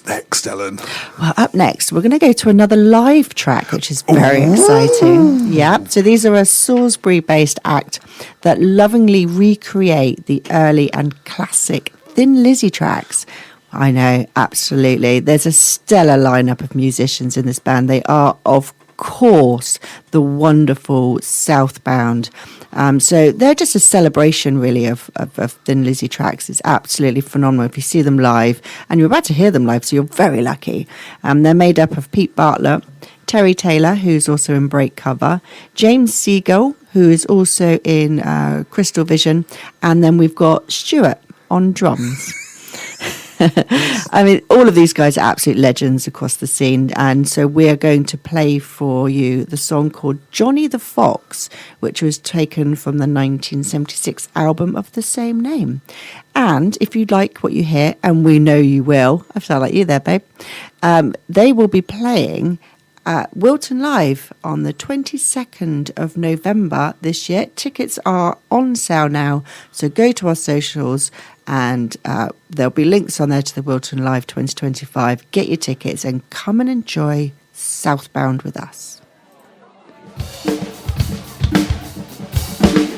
next, Ellen? Well, up next, we're going to go to another live track, which is very exciting. Yeah. So these are a Salisbury-based act that lovingly recreate the early and classic Thin Lizzy tracks. I know, absolutely. There's a stellar lineup of musicians in this band. They are, of course, the wonderful Southbound. So they're just a celebration, really, of Thin Lizzy tracks. It's absolutely phenomenal if you see them live, and you're about to hear them live, so you're very lucky. They're made up of Pete Bartlett, Terry Taylor, who's also in Break Cover, James Siegel, who is also in Crystal Vision, and then we've got Stuart on drums. I mean, all of these guys are absolute legends across the scene. And so we are going to play for you the song called Johnny the Fox, which was taken from the 1976 album of the same name. And if you like what you hear, and we know you will, I sound like you there, babe, they will be playing at Wilton Live on the 22nd of November this year. Tickets are on sale now, so go to our socials and there'll be links on there to the Wilton Live 2025. Get your tickets and come and enjoy Southbound with us.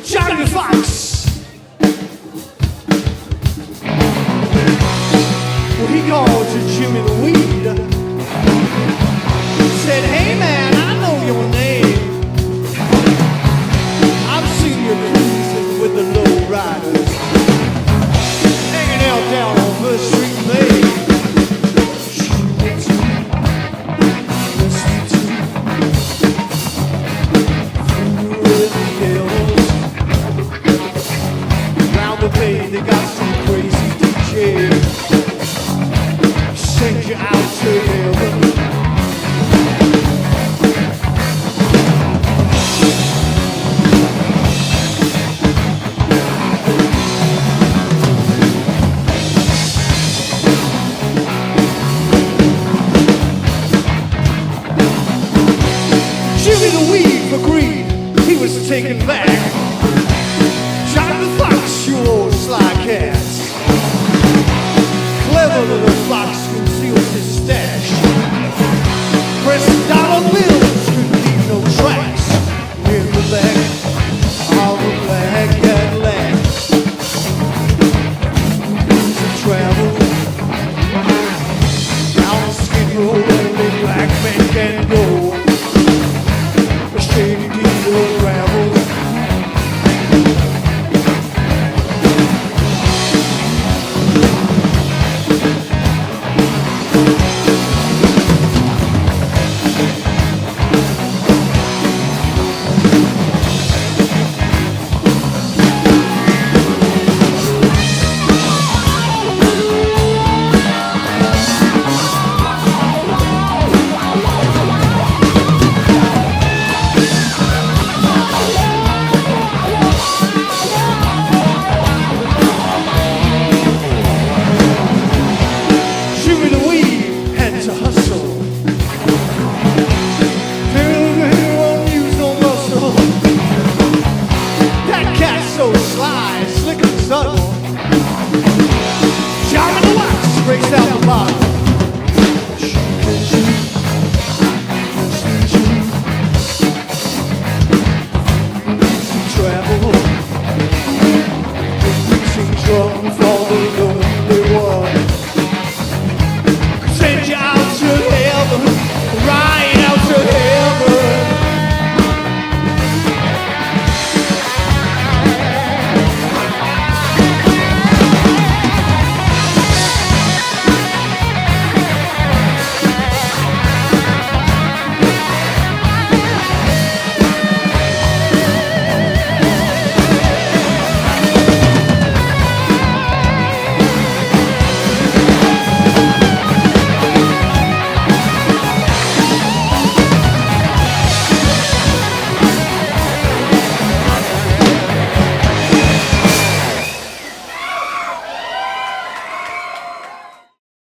Johnny the Fox! Well, he called to Jimmy the Weed. Said, hey man, I know your name. I've seen you cruising with the low riders, hanging out down on the street lane. Round the bay they got some crazy DJ. Send you out to heaven. Taken back. Johnny the Fox, you old sly cat. Clever little fox conceals his stash. Press dollar bills could leave no tracks. In the back of a black Cadillac. To travel down the skid row, only black man can go. A shady deal gravel. Breaks out the box.